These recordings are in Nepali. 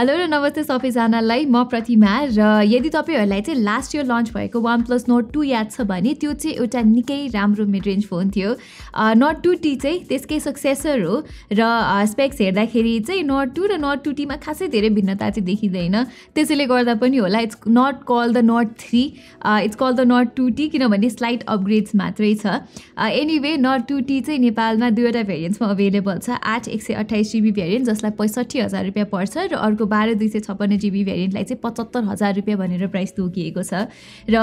हेलो र नमस्ते सबैजनालाई म प्रतिमा र यदि तपाईहरुलाई चाहिँ लास्ट इयर लन्च भएको OnePlus Nord 2 याद छ भने त्यो चाहिँ एउटा निकै राम्रो मिड रेन्ज फोन थियो। Nord 2T चाहिँ त्यसकै सक्सेसर हो र स्पेक्स हेर्दाखेरि चाहिँ Nord 2 र Nord 2T मा खासै धेरै भिन्नता चाहिँ देखिदैन। त्यसैले गर्दा पनि होला it's not called the Nord 3, it's called the Nord 2T किनभने स्लाइट अपग्रेड्स मात्रै छ। एनीवे Nord 2T चाहिँ नेपालमा दुईवटा भेरिएन्ट्समा अवेलेबल छ। 8 128 GB भेरिएन्ट जसलाई 65,000 रुपैयाँ पर्छ र अर्को 12 256 GB भेरिएन्टलाई चाहिँ 75,000 रुपैयाँ भनेर प्राइस तोकिएको छ। र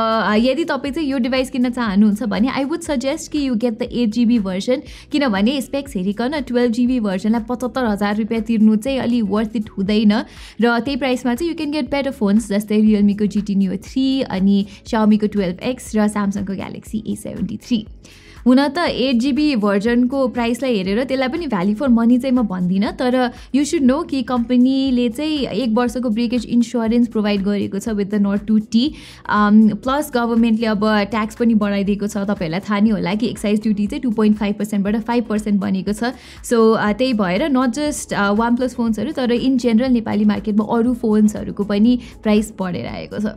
यदि तपाईँ चाहिँ यो डिभाइस किन्न चाहनुहुन्छ भने आई वुड सजेस्ट कि you get the 8 GB version किनभने स्पेक्स हेरिकन 12 GB भर्जनलाई 75,000 रुपैयाँ तिर्नु चाहिँ अलि वर्थ इट हुँदैन र त्यही प्राइसमा चाहिँ you can get better phones जस्तै रियलमीको GT Neo 3 अनि Xiaomiको 12X र स्यामसङको Galaxy A73। हुन त 8 GB भर्जनको प्राइसलाई हेरेर त्यसलाई पनि भ्याल्यु फर मनी चाहिँ म भन्दिनँ, तर यु सुड नो कि कम्पनीले चाहिँ 1 वर्षको ब्रेकेज इन्स्योरेन्स प्रोभाइड गरेको छ with the Nord 2T plus गभर्मेन्टले अब ट्याक्स पनि बढाइदिएको छ। तपाईँहरूलाई थाहा नै होला कि एक्साइज ड्युटी चाहिँ 2.5% बाट 5% बनेको छ। सो त्यही भएर नट जस्ट OnePlus फोन्सहरू तर इन जेनरल नेपाली मार्केटमा अरू फोन्सहरूको पनि प्राइस बढेर आएको छ।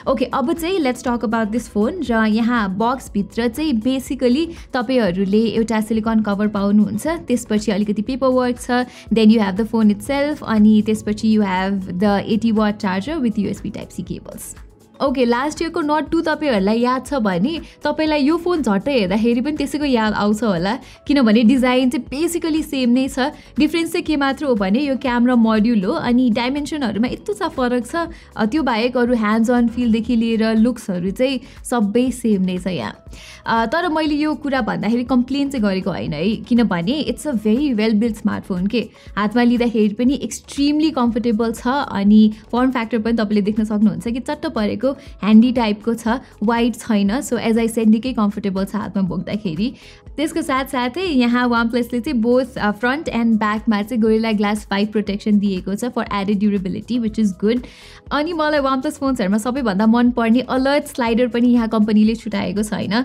ओके, अब चाहिँ let's talk about this phone र यहाँ बक्सभित्र चाहिँ बेसिकली तपाईहरुले एउटा सिलिकन कभर पाउनुहुन्छ, त्यसपछि अलिकति पेपर वर्क छ, then you have the phone itself अनि त्यसपछि you have the 80 watt charger with USB type C cables. Okay, last इयरको Nord 2 तपाईहरुलाई याद छ भने तपाईलाई यो फोन झट्टै हेर्दाखेरि पनि त्यसैको याद आउँछ होला किनभने डिजाइन चाहिँ बेसिकली सेम नै छ। डिफरेन्स चाहिँ के मात्र हो भने यो क्यामेरा मोड्युल हो अनि डाइमेन्सनहरुमा यस्तो सा फरक छ। त्यो बाहेक अरु ह्यान्ड्स अन फिलदेखि लिएर लुक्सहरु चाहिँ सबै सेम नै छ यहाँ। तर मैले यो कुरा भन्दाखेरि कम्प्लेन चाहिँ गरेको हैन है किनभने it's a very well build smartphone के हातमा लिँदाखेरि पनि एक्सट्रिमली कम्फर्टेबल छ अनि फर्म फ्याक्टर पनि तपाईले देख्न सक्नुहुन्छ कि चट्ट परेको ह्यान्डी टाइपको छ, वाइड छैन। सो एज आई सेड निकै कम्फर्टेबल छ हातमा बोक्दाखेरि। त्यसको साथसाथै यहाँ OnePlusले चाहिँ बोथ फ्रन्ट एन्ड ब्याकमा चाहिँ गोरिल्ला ग्लास 5 प्रोटेक्सन दिएको छ for added durability which is good. अनि मलाई OnePlus फोन्सहरूमा सबैभन्दा मनपर्ने अलर्ट स्लाइडर पनि यहाँ कम्पनीले छुटाएको छैन।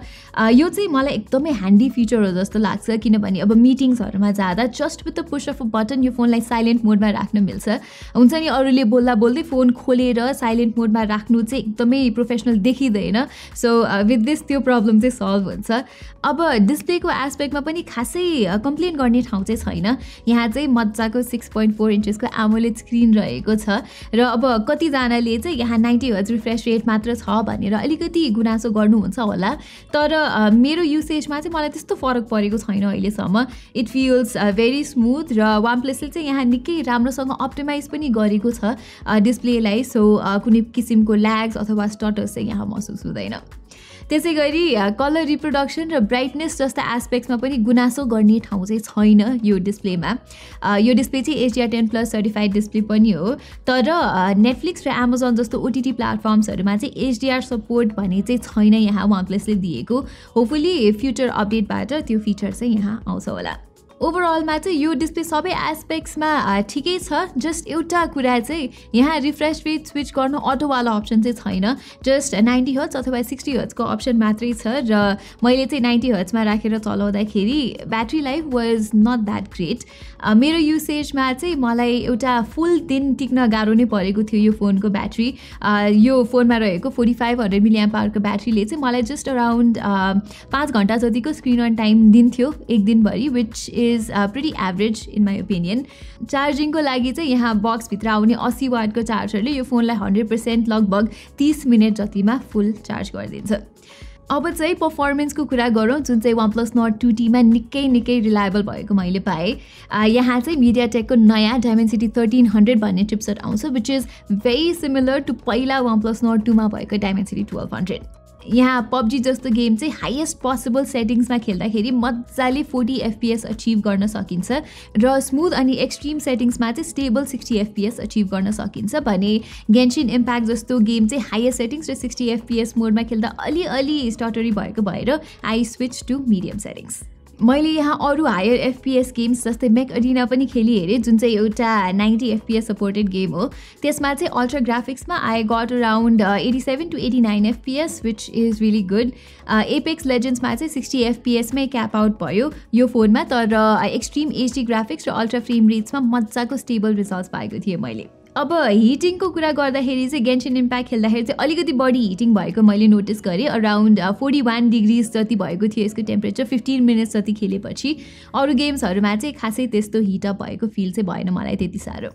यो चाहिँ मलाई एकदमै ह्यान्डी फिचर हो जस्तो लाग्छ किनभने अब मिटिङ्सहरूमा जाँदा just with the push of a button यो फोनलाई साइलेन्ट मोडमा राख्न मिल्छ। हुन्छ नि अरूले बोल्दा बोल्दै फोन खोलेर साइलेन्ट मोडमा राख्नु चाहिँ एकदमै प्रोफेसनल देखिँदैन। सो विथ दिस त्यो प्रब्लम चाहिँ सल्भ हुन्छ। अब डिस्प्लेको एस्पेक्टमा पनि खासै कम्प्लेन गर्ने ठाउँ चाहिँ छैन। यहाँ चाहिँ मजाको 6.4 इन्चेसको एमोलेड स्क्रिन रहेको छ र अब कतिजनाले चाहिँ यहाँ 90 हर्ट्ज रिफ्रेस रेट मात्र छ भनेर अलिकति गुनासो गर्नुहुन्छ होला, तर मेरो युसेजमा चाहिँ मलाई त्यस्तो फरक परेको छैन अहिलेसम्म। इट फिल्स भेरी स्मुथ र OnePlusले चाहिँ यहाँ निकै राम्रोसँग अप्टिमाइज पनि गरेको छ डिस्प्लेलाई। सो कुनै किसिमको ल्याग्स अथवा स्टटर्स चाहिँ यहाँ महसुस हुँदैन। त्यसै गरी कलर रिप्रोडक्सन र ब्राइटनेस जस्ता एस्पेक्ट्समा पनि गुनासो गर्ने ठाउँ चाहिँ छैन यो डिस्प्लेमा। यो डिस्प्ले चाहिँ HDR10+ सर्टिफाइड डिस्प्ले पनि हो, तर नेटफ्लिक्स र एमाजोन जस्तो OTT प्लेटफर्म्सहरूमा चाहिँ HDR सपोर्ट भने चाहिँ छैन यहाँ OnePlusले दिएको। होपफुली फ्युचर अपडेटबाट त्यो फिचर चाहिँ यहाँ आउँछ होला। ओभरअलमा चाहिँ यो डिस्प्ले सबै एस्पेक्ट्समा ठिकै छ। जस्ट एउटा कुरा चाहिँ यहाँ रिफ्रेस रेट स्विच गर्न अटोवाला अप्सन चाहिँ छैन, जस्ट 90 हर्ट्ज अथवा 60 हर्ट्जको अप्सन मात्रै छ र मैले चाहिँ 90 हर्ट्जमा राखेर चलाउँदाखेरि battery life was not that great. मेरो युसेजमा चाहिँ मलाई एउटा फुल दिन टिक्न गाह्रो नै परेको थियो यो फोनको ब्याट्री। यो फोनमा रहेको 4500 mAhको ब्याट्रीले चाहिँ मलाई जस्ट अराउन्ड 5 घन्टा जतिको स्क्रिन अन टाइम दिन्थ्यो एक दिनभरि, which is pretty average in my opinion. चार्जिङको लागि चाहिँ यहाँ बक्सभित्र आउने 80 वाटको चार्जरले यो फोनलाई 100% लगभग 30 मिनट जतिमा फुल चार्ज गरिदिन्छ। अब चाहिँ पर्फर्मेन्सको कुरा गरौँ जुन चाहिँ OnePlus Nord 2T मा निकै रिलायबल भएको मैले पाएँ। यहाँ चाहिँ MediaTekको नयाँ Dimensity 1300 भन्ने चिपसेट आउँछ which is very similar to पहिला OnePlus Nord 2 मा भएको Dimensity 1200। यहाँ PUBG जस्तो गेम चाहिँ हाइएस्ट पोसिबल सेटिङ्समा खेल्दाखेरि मजाले 40 FPS अचिभ गर्न सकिन्छ र स्मुथ अनि एक्सट्रिम सेटिङ्समा चाहिँ स्टेबल 60 FPS अचिभ गर्न सकिन्छ भने गेन्शिन इम्प्याक्ट जस्तो गेम चाहिँ हाइएस्ट सेटिङ्स र 60 FPS मोडमा खेल्दा अलि स्टटरी भएको भएर I switch to medium settings. मैले यहाँ अरू हायर FPS गेम्स जस्तै मेक अरिना पनि खेली हेरेँ जुन चाहिँ एउटा 90 FPS सपोर्टेड गेम हो। त्यसमा चाहिँ अल्ट्रा ग्राफिक्समा I got around 87 to 89 FPS which is really good. Apex लेजेन्ड्समा चाहिँ 60 FPS मै क्याप आउट भयो यो फोनमा, तर एक्सट्रिम HD ग्राफिक्स र अल्ट्रा फ्रेम रेट्समा मजाको स्टेबल रिजल्ट्स पाएको थिएँ मैले। अब हिटिङको कुरा गर्दाखेरि चाहिँ गेन्सिन इम्प्याक्ट खेल्दाखेरि चाहिँ अलिकति बढी हिटिङ भएको मैले नोटिस गरेँ। अराउन्ड 41 डिग्रिज जति भएको थियो यसको टेम्परेचर 15 मिनट्स जति खेलेपछि। अरू गेम्सहरूमा चाहिँ खासै त्यस्तो हिटअप भएको फिल चाहिँ भएन मलाई त्यति साह्रो।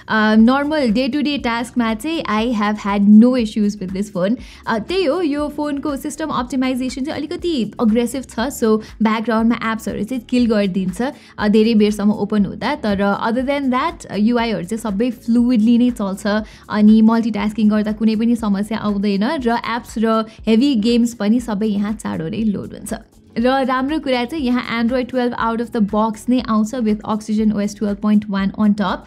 नर्मल डे टु डे टास्कमा चाहिँ I have had no issues with this phone. त्यही हो, यो फोनको सिस्टम अप्टिमाइजेसन चाहिँ अलिकति अग्रेसिभ छ। सो ब्याकग्राउन्डमा एप्सहरू चाहिँ किल गरिदिन्छ धेरै बेरसम्म ओपन हुँदा। तर अदर देन द्याट युआईहरू चाहिँ सबै फ्लुइडली नै चल्छ अनि मल्टिटास्किङ गर्दा कुनै पनि समस्या आउँदैन र एप्स र हेभी गेम्स पनि सबै यहाँ चाँडो नै लोड हुन्छ। र राम्रो कुरा चाहिँ यहाँ Android 12 out of the box नै आउँछ with Oxygen OS 12.1 on top.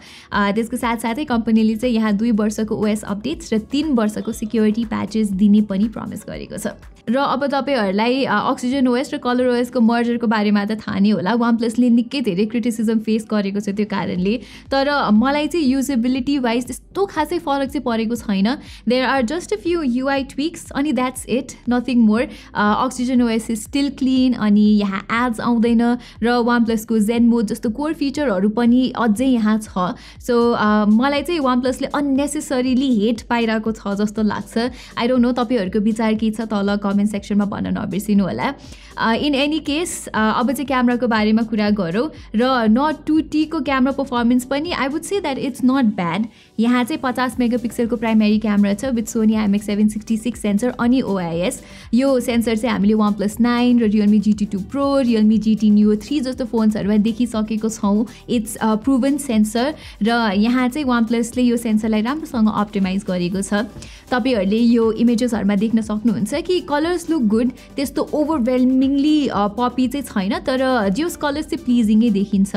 त्यसको साथसाथै कम्पनीले चाहिँ यहाँ 2 वर्षको ओएस अपडेट्स र 3 वर्षको सिक्योरिटी प्याचेस दिने पनि प्रमिस गरेको छ। र अब तपाईँहरूलाई अक्सिजन ओएस र कलर ओएसको मर्जरको बारेमा त थाहा नै होला। वानप्लसले निकै धेरै क्रिटिसिजम फेस गरेको छ त्यो कारणले। तर मलाई चाहिँ युजेबिलिटी वाइज त्यस्तो खासै फरक चाहिँ परेको छैन। There are just a few UI tweaks अनि that's it, nothing more. Oxygen OS is still clean अनि यहाँ एड्स आउँदैन र वानप्लसको जेन मोड जस्तो कोर फिचरहरू पनि अझै यहाँ छ। सो मलाई चाहिँ वानप्लसले अननेसेसरीली हेट पाइरहेको छ जस्तो लाग्छ। आई डोन्ट नो तपाईँहरूको विचार के छ, तल कमेन्ट सेक्सनमा भन्न नबिर्सिनु होला। इन एनी केस अब चाहिँ क्यामेराको बारेमा कुरा गरौँ र नट 2T को क्यामेरा पर्फर्मेन्स पनि I would say that it's not bad. यहाँ चाहिँ 50 मेगापिक्सलको प्राइमेरी क्यामेरा छ विथ सोनी IMX766 सेन्सर अनि OIS। यो सेन्सर चाहिँ हामीले OnePlus 9 र Realme GT2 Pro, Realme GT Neo 3 जस्तो फोन्सहरूमा देखिसकेको छौँ। इट्स प्रुभन सेन्सर र यहाँ चाहिँ वानप्लसले यो सेन्सरलाई राम्रोसँग अप्टिमाइज गरेको छ। तपाईँहरूले यो इमेजेसहरूमा देख्न सक्नुहुन्छ कि कलर्स लुक गुड, त्यस्तो ओभरवेल्मिङली पपी चाहिँ छैन, तर जियोस कलर्स चाहिँ प्लिजिङै देखिन्छ।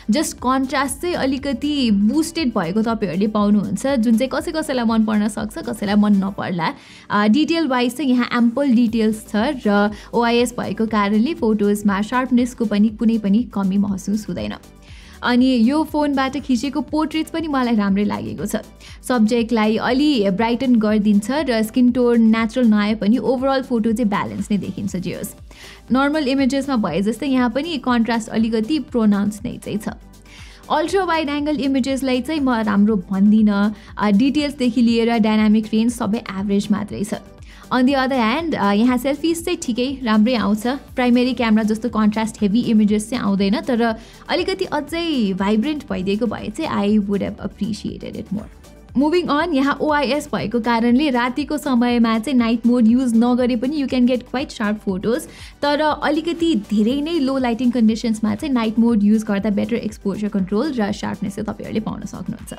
जस्ट कन्ट्रास्ट चाहिँ अलिकति बुस्टेड भएको तपाईँहरूले पाउनुहुन्छ, जुन चाहिँ कसै कसैलाई मन पर्न सक्छ, कसैलाई मन नपर्ला। डिटेल वाइज चाहिँ यहाँ एम्पल डिटेल्स छ र OIS भएको कारणले फोटोजमा शार्पनेसको पनि कुनै पनि कमी महसुस हुँदैन। अनि यो फोनबाट खिचेको पोर्ट्रेट्स पनि मलाई राम्रै लागेको छ। सब्जेक्टलाई अलि ब्राइटन गरिदिन्छ र स्किन टोन नेचुरल नआए पनि ओभरअल फोटो चाहिँ ब्यालेन्स नै देखिन्छ जियोस। नर्मल इमेजेसमा भए जस्तै यहाँ पनि कन्ट्रास्ट अलिकति प्रोनाउन्स नै चाहिँ छ। अल्ट्रा वाइड एङ्गल इमेजेसलाई चाहिँ म राम्रो भन्दिनँ, डिटेल्सदेखि लिएर डाइनामिक रेन्ज सबै एभरेज मात्रै छ। अन दि अदर ह्यान्ड यहाँ सेल्फिज चाहिँ ठिकै राम्रै आउँछ। प्राइमेरी क्यामेरा जस्तो कन्ट्रास्ट हेभी इमेजेस चाहिँ आउँदैन, तर अलिकति अझै भाइब्रेन्ट भइदिएको भए चाहिँ I would have appreciated it more. Moving on, यहाँ OIS भएको कारणले रातिको समयमा चाहिँ नाइट मोड युज नगरे पनि you can get quite sharp photos. तर अलिकति धेरै नै लो लाइटिङ कन्डिसन्समा चाहिँ नाइट मोड युज गर्दा बेटर एक्सपोजर कन्ट्रोल र शार्पनेस चाहिँ तपाईँहरूले पाउन सक्नुहुन्छ।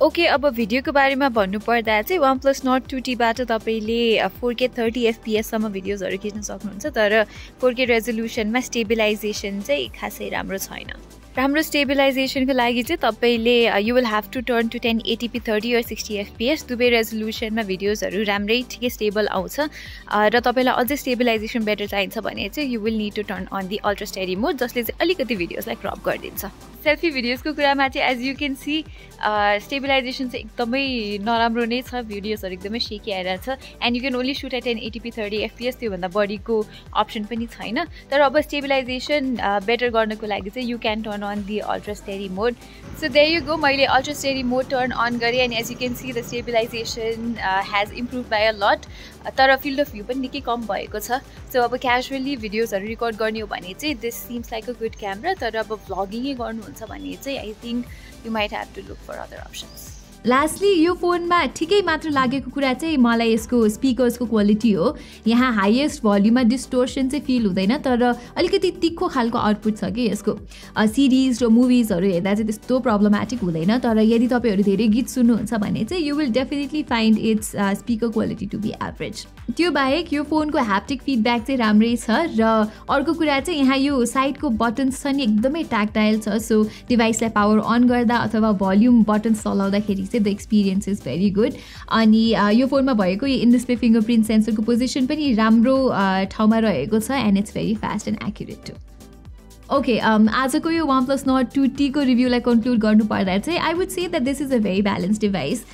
ओके, अब भिडियोको बारेमा भन्नुपर्दा चाहिँ OnePlus Nord 2T बाट तपाईँले 4K 30 FPS सम्म भिडियोजहरू खिच्न सक्नुहुन्छ, तर 4K रेजोल्युसनमा स्टेबिलाइजेसन चाहिँ खासै राम्रो छैन। राम्रो स्टेबिलाइजेसनको लागि चाहिँ तपाईँले you will have to turn to 1080p 30 or 60 FPS दुवै रेजोल्युसनमा भिडियोजहरू राम्रै ठिकै स्टेबल आउँछ। र तपाईँलाई अझै स्टेबिलाइजेसन बेटर चाहिन्छ भने चाहिँ you will need to turn on the ultra steady mode, जसले चाहिँ अलिकति भिडियोजलाई क्रप गरिदिन्छ। सेल्फी भिडियोजको कुरामा चाहिँ as you can see stabilization चाहिँ एकदमै नराम्रो नै छ, भिडियोजहरू एकदमै सेकी आइरहेछ। And you can only shoot at 1080p 30 FPS, त्योभन्दा बढीको अप्सन पनि छैन। तर अब स्टेबिलाइजेसन बेटर गर्नको लागि चाहिँ you can turn on the ultra steady mode. So there you go, मैले ultra steady mode turn on गरेँ and as you can see the stabilization has improved by a lot. तर field of view पनि निकै कम भएको छ। So अब casually भिडियोजहरू रेकर्ड गर्ने हो भने चाहिँ this seems like a good camera, तर अब vlogging गर्नुहुन्छ भने चाहिँ I think you might have to look for other options. Lastly यो फोनमा ठिकै मात्र लागेको कुरा चाहिँ मलाई यसको स्पिकर्सको क्वालिटी हो। यहाँ हाइएस्ट भल्युममा डिस्टोर्सन चाहिँ फिल हुँदैन, तर अलिकति तिखो खालको आउटपुट छ कि यसको। सिरिज र मुभिजहरू हेर्दा चाहिँ त्यस्तो प्रब्लमेटिक हुँदैन, तर यदि तपाईँहरू धेरै गीत सुन्नुहुन्छ भने चाहिँ you will definitely find its speaker quality to be average. त्यो बाहेक यो फोनको ह्याप्टिक फिडब्याक चाहिँ राम्रै छ। र अर्को कुरा चाहिँ यहाँ यो साइडको बटन्स छ नि एकदमै ट्याक्टाइल छ। सो डिभाइसलाई पावर अन गर्दा अथवा भल्युम बटन्स चलाउँदाखेरि the experience is very good. अनि यो फोनमा भएको यो इन डिस्प्ले फिङ्गरप्रिन्ट सेन्सरको पोजिसन पनि राम्रो ठाउँमा रहेको छ and it's very fast and accurate too. Okay, आजको यो OnePlus Nord 2T को रिभ्यूलाई कन्क्लुड गर्नुपर्दा चाहिँ I would say that this is a very balance device.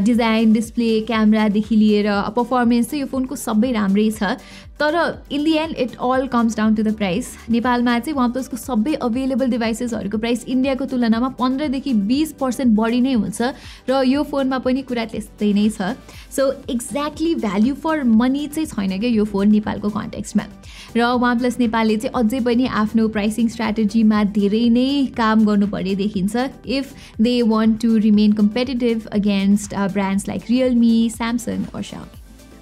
Design, display, क्यामेरादेखि लिएर पर्फर्मेन्स चाहिँ यो फोनको सबै राम्रै छ। तर in the end it all comes down to the price. नेपालमा चाहिँ OnePlusको सबै अभाइलेबल डिभाइसेसहरूको प्राइस इन्डियाको तुलनामा 15 देखि 20% बढी नै हुन्छ र यो फोनमा पनि कुरा त्यस्तै नै छ. So exactly value for money चाहिँ छैन क्या यो फोन नेपालको कन्टेक्स्टमा. र OnePlus नेपालले चाहिँ अझै पनि आफ्नो प्राइसिङ स्ट्राटेजीमा धेरै नै काम गर्नुपर्ने देखिन्छ if they want to remain competitive against brands like Realme, Samsung or Xiaomi.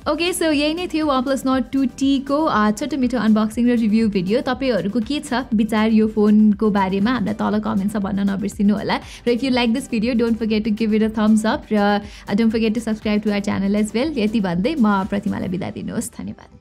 Okay, so यही नै थियो OnePlus Nord 2T को छोटो मिठो अनबक्सिङ र रिभ्यू भिडियो. तपाईँहरूको के छ विचार यो फोनको बारेमा हामीलाई तल कमेन्ट्समा भन्न नबिर्सिनु होला. र if you like this video don't forget to give it a thumbs up र don't forget to subscribe to our channel as well. यति भन्दै म प्रतिमालाई बिदा दिनुहोस्. धन्यवाद.